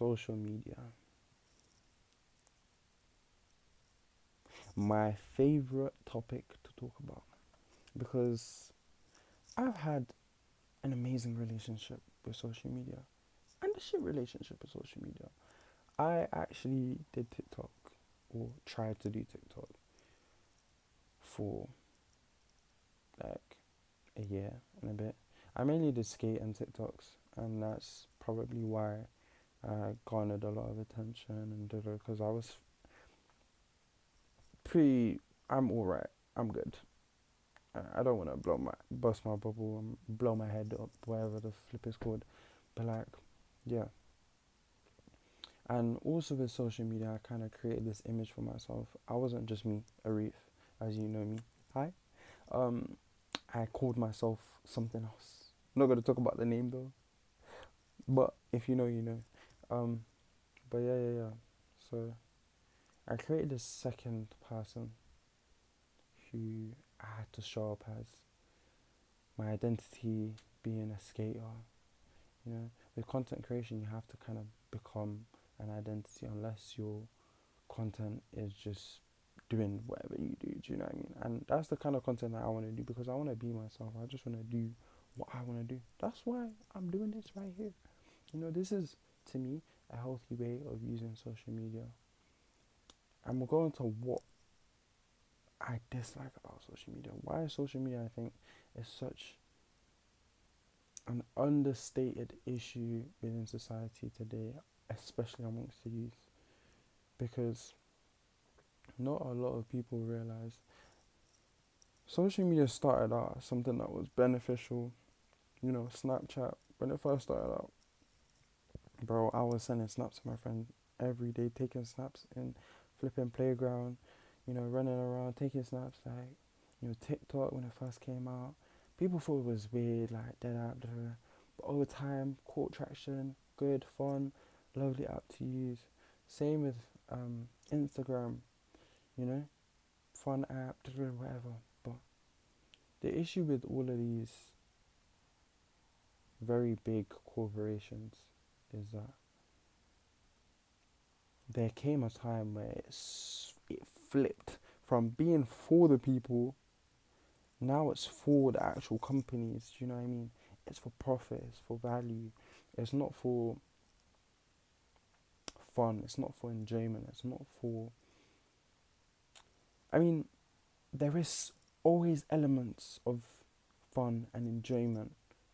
social media. My favorite topic to talk about because I've had an amazing relationship with social media and a shit relationship with social media. I actually did TikTok or tried to do TikTok for like a year and a bit. I mainly did skate and TikToks, and that's probably why I garnered a lot of attention and did it because I was pretty. I'm alright. I'm good. I don't want to bust my bubble and blow my head up, whatever the flip is called. But like, yeah. And also with social media, I kind of created this image for myself. I wasn't just me, Arif, as you know me. Hi. Um, I called myself something else. I'm not gonna talk about the name though. But if you know, you know. Um, but yeah. So I created this second person who I had to show up as. My identity being a skater. You know, with content creation, you have to kind of become an identity unless your content is just doing whatever you do. Do you know what I mean? And that's the kind of content that I want to do because I want to be myself. I just want to do what I want to do. That's why I'm doing this right here. You know, this is to me a healthy way of using social media. And we'll go into what I dislike about social media. Why social media, I think, is such an understated issue within society today, especially amongst the youth, because not a lot of people realize social media started out as something that was beneficial. You know, Snapchat, when it first started out, bro, I was sending snaps to my friend every day, taking snaps in flipping playground, you know, running around, taking snaps, like, you know, TikTok when it first came out. People thought it was weird, like, dead app, da, da, da. But over time, caught traction, good, fun, lovely app to use. Same with Instagram, you know, fun app, da, da, da, whatever. But the issue with all of these very big corporations is that there came a time where it flipped from being for the people, now it's for the actual companies. Do you know what I mean? It's for profit, it's for value, it's not for fun, it's not for enjoyment, it's not for. I mean, there is always elements of fun and enjoyment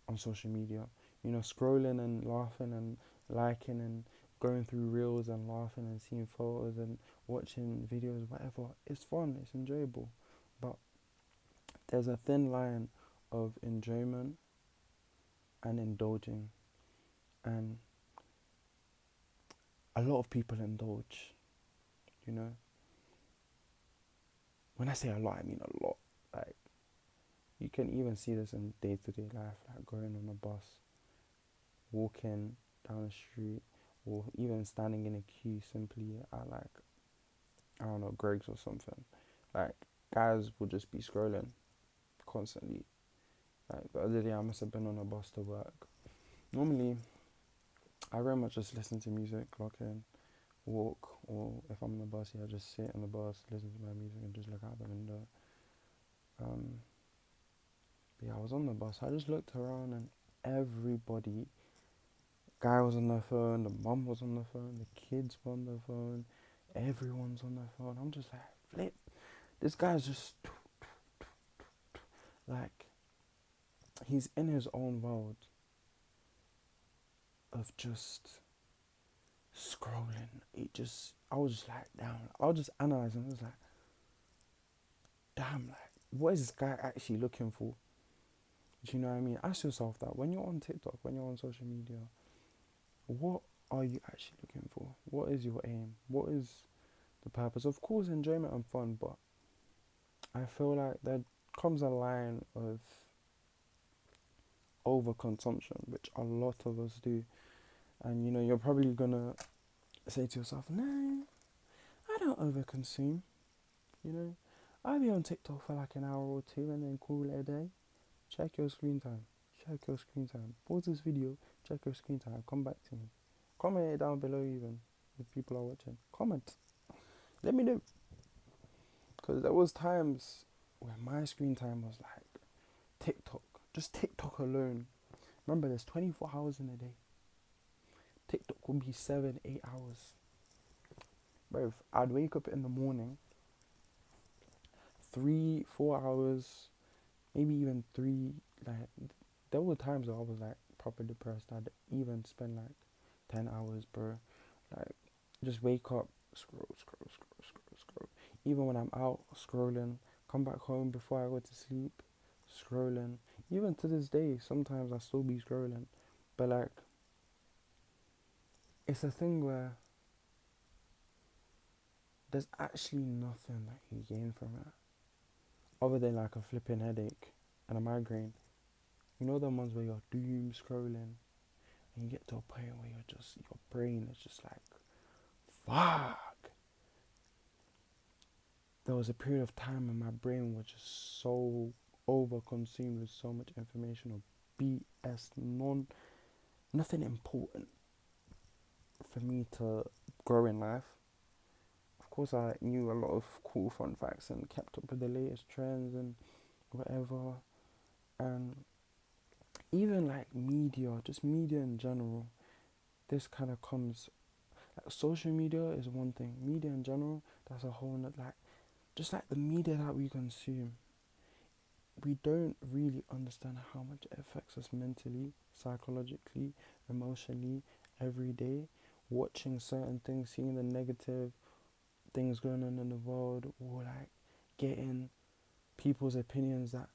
on social media. You know, scrolling and laughing and liking and going through reels and laughing and seeing photos and watching videos, whatever. It's fun, it's enjoyable. But there's a thin line of enjoyment and indulging. And a lot of people indulge, you know. When I say a lot, I mean a lot. Like, you can even see this in day to day life, like going on a bus, walking down the street, or even standing in a queue simply at, like, I don't know, Greg's or something. Like, guys will just be scrolling constantly. Like, the other day I must have been on a bus to work. Normally, I very much just listen to music, clock in, walk, or if I'm on the bus, yeah, just sit on the bus, listen to my music, and just look out the window. Um, but yeah, I was on the bus. I just looked around, and everybody, guy was on their phone, the mum was on the phone, the kids were on their phone, everyone's on their phone. I'm just like, flip. This guy's just like, he's in his own world of just scrolling. I was just like, damn. I was just analyzing. I was like, damn, like, what is this guy actually looking for? Do you know what I mean? Ask yourself that when you're on TikTok, when you're on social media, what are you actually looking for? What is your aim? What is the purpose? Of course, enjoyment and fun, but I feel like there comes a line of overconsumption, which a lot of us do. And you know, you're probably gonna say to yourself, nah, I don't overconsume. You know, I'll be on TikTok for like an hour or two and then call it a day. Check your screen time. Check your screen time. Pause this video. Check your screen time. Come back to me. Comment it down below even if people are watching. Comment. Let me know. Because there was times where my screen time was like TikTok. Just TikTok alone. Remember, there's 24 hours in a day. TikTok would be 7, 8 hours. Bro, I'd wake up in the morning, 3, 4 hours, maybe even 3. Like, there were times where I was like proper depressed. I'd even spend like 10 hours, bro. Like, just wake up, scroll. Even when I'm out scrolling, come back home before I go to sleep, scrolling. Even to this day, sometimes I still be scrolling. But like, it's a thing where there's actually nothing that you gain from it. Other than like a flipping headache and a migraine. You know the ones where you're doom scrolling and you get to a point where your brain is just like, fuck. There was a period of time when my brain was just so over-consumed with so much information or BS, nothing important for me to grow in life. Of course, I knew a lot of cool fun facts and kept up with the latest trends and whatever. And even like media, just media in general, this kind of comes, like social media is one thing. Media in general, that's a whole nother, like, just like the media that we consume. We don't really understand how much it affects us mentally, psychologically, emotionally, every day. Watching certain things, seeing the negative things going on in the world, or like getting people's opinions that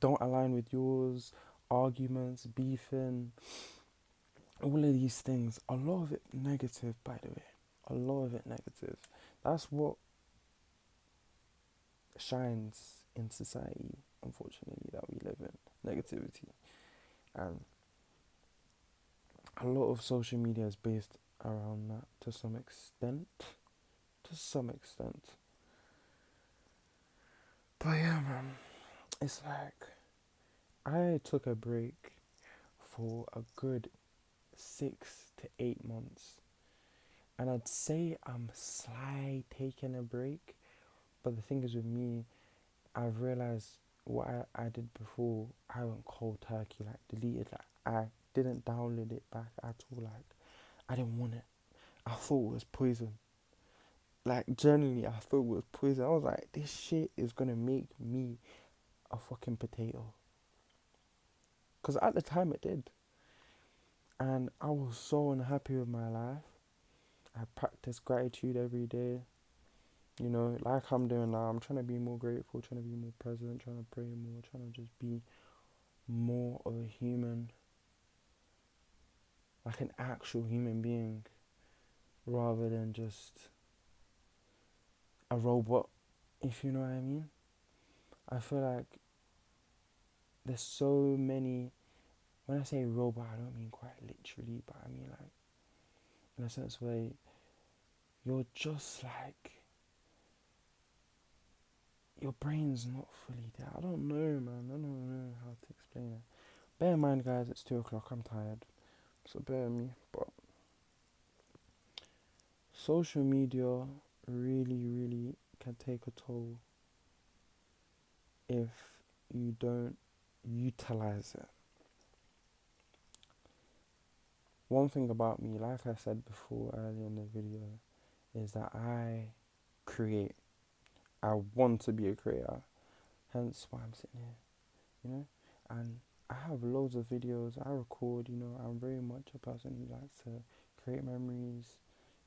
don't align with yours, arguments, beefing, all of these things. A lot of it negative, by the way. A lot of it negative. That's what shines in society, unfortunately, that we live in. Negativity. And a lot of social media is based around that to some extent. To some extent. But yeah, man, it's like I took a break for a good 6 to 8 months. And I'd say I'm sly taking a break. But the thing is with me, I've realized what I did before. I went cold turkey, like deleted, like I didn't download it back at all. Like I didn't want it. I thought it was poison. Like generally, I thought it was poison. I was like, this shit is gonna make me a fucking potato. Cause at the time it did, and I was so unhappy with my life. I practiced gratitude every day. You know, like I'm doing now. I'm trying to be more grateful, trying to be more present, trying to pray more, trying to just be more of a human, like an actual human being, rather than just a robot, if you know what I mean. I feel like there's so many, when I say robot, I don't mean quite literally, but I mean like, in a sense where you're just like, your brain's not fully there. I don't know, man. I don't know how to explain it. Bear in mind, guys, it's 2 o'clock. I'm tired, so bear with me. But social media really can take a toll if you don't utilize it. One thing about me, like I said before earlier in the video, is that I create. I want to be a creator. Hence why I'm sitting here, you know. And I have loads of videos I record. You know, I'm very much a person who likes to create memories.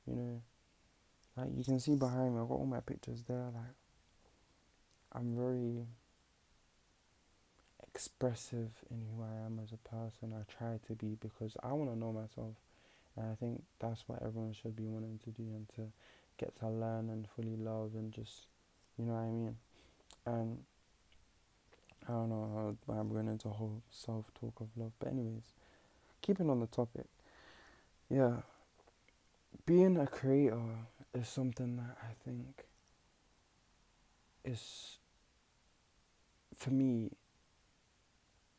You know, like you can see behind me, I've got all my pictures there. Like I'm very expressive in who I am as a person. I try to be because I want to know myself, and I think that's what everyone should be wanting to do and to get to learn and fully love and just, you know what I mean. And I don't know how I'm going into a whole self-talk of love, but anyways, keeping on the topic, yeah, being a creator is something that I think is, for me,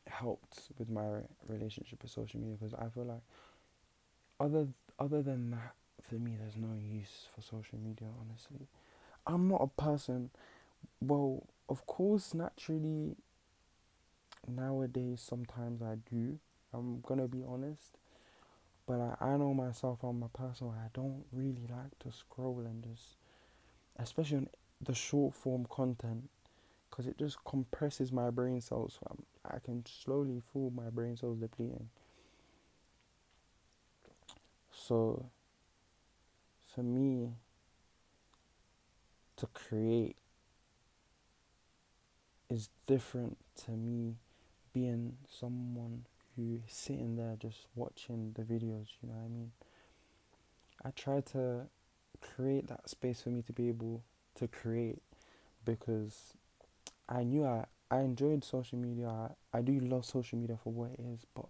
helped with my relationship with social media, because I feel like other other than that, for me, there's no use for social media. Honestly, I'm not a person. Well, of course, naturally, nowadays sometimes I do. I'm gonna be honest, but I know myself. I'm a person where I don't really like to scroll and just, especially on the short form content, because it just compresses my brain cells. I can slowly feel my brain cells depleting. So for me to create is different to me being someone who is sitting there just watching the videos, you know what I mean? I try to create that space for me to be able to create because I enjoyed social media. I do love social media for what it is, but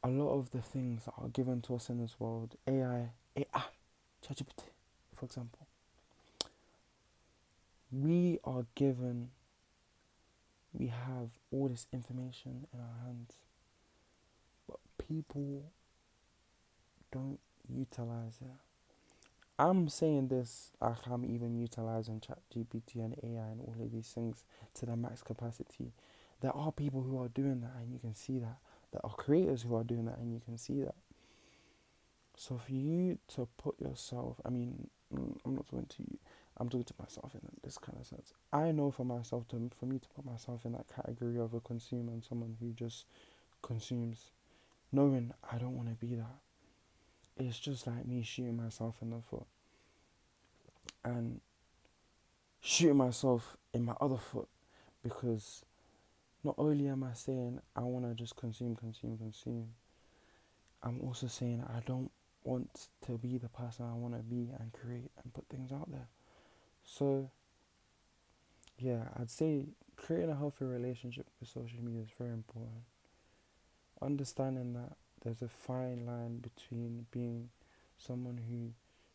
a lot of the things that are given to us in this world, AI, ChatGPT, for example, we are given, we have all this information in our hands, but people don't utilize it. I'm saying this like I'm even utilizing ChatGPT and AI and all of these things to the max capacity. There are people who are doing that, and you can see that. There are creators who are doing that, and you can see that. So for you to put yourself, I'm not talking to you. I'm talking to myself in this kind of sense. I know for myself for me to put myself in that category of a consumer and someone who just consumes, knowing I don't want to be that. It's just like me shooting myself in the foot and shooting myself in my other foot because not only am I saying I want to just consume, I'm also saying I don't want to be the person I want to be and create and put things out there. So, yeah, I'd say creating a healthy relationship with social media is very important. Understanding that there's a fine line between being someone who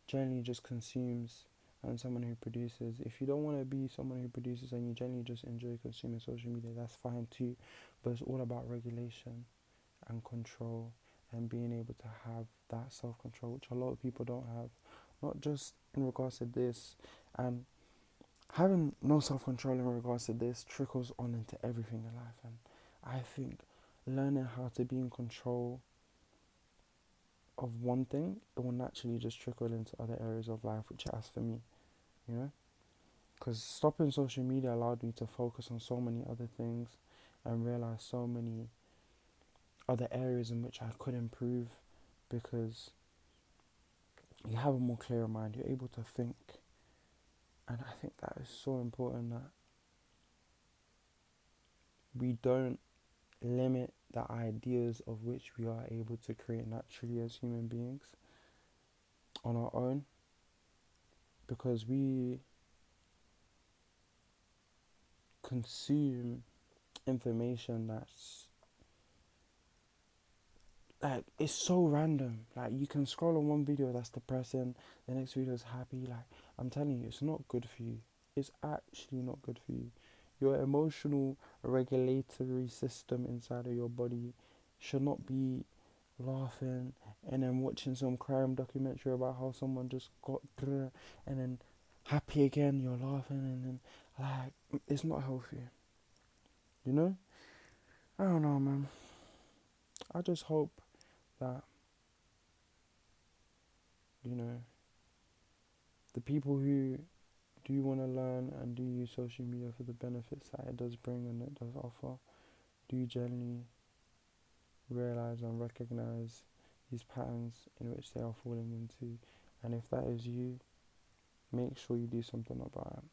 generally just consumes and someone who produces. If you don't want to be someone who produces and you generally just enjoy consuming social media, that's fine too. But it's all about regulation and control and being able to have that self control, which a lot of people don't have. Not just in regards to this, and having no self control in regards to this trickles on into everything in life. And I think learning how to be in control of one thing, it will naturally just trickle into other areas of life, which it has for me, you know? Because stopping social media allowed me to focus on so many other things and realize so many other areas in which I could improve because you have a more clearer mind, you're able to think. And I think that is so important that we don't limit the ideas of which we are able to create naturally as human beings on our own because we consume information that's like it's so random. Like you can scroll on one video that's depressing, the next video is happy. Like I'm telling you, it's not good for you. It's actually not good for you. Your emotional regulatory system inside of your body should not be laughing and then watching some crime documentary about how someone just got and then happy again, you're laughing and then like it's not healthy. You know? I don't know, man. I just hope that, you know, the people who do want to learn and do use social media for the benefits that it does bring and it does offer, do generally realize and recognize these patterns in which they are falling into. And if that is you, make sure you do something about it.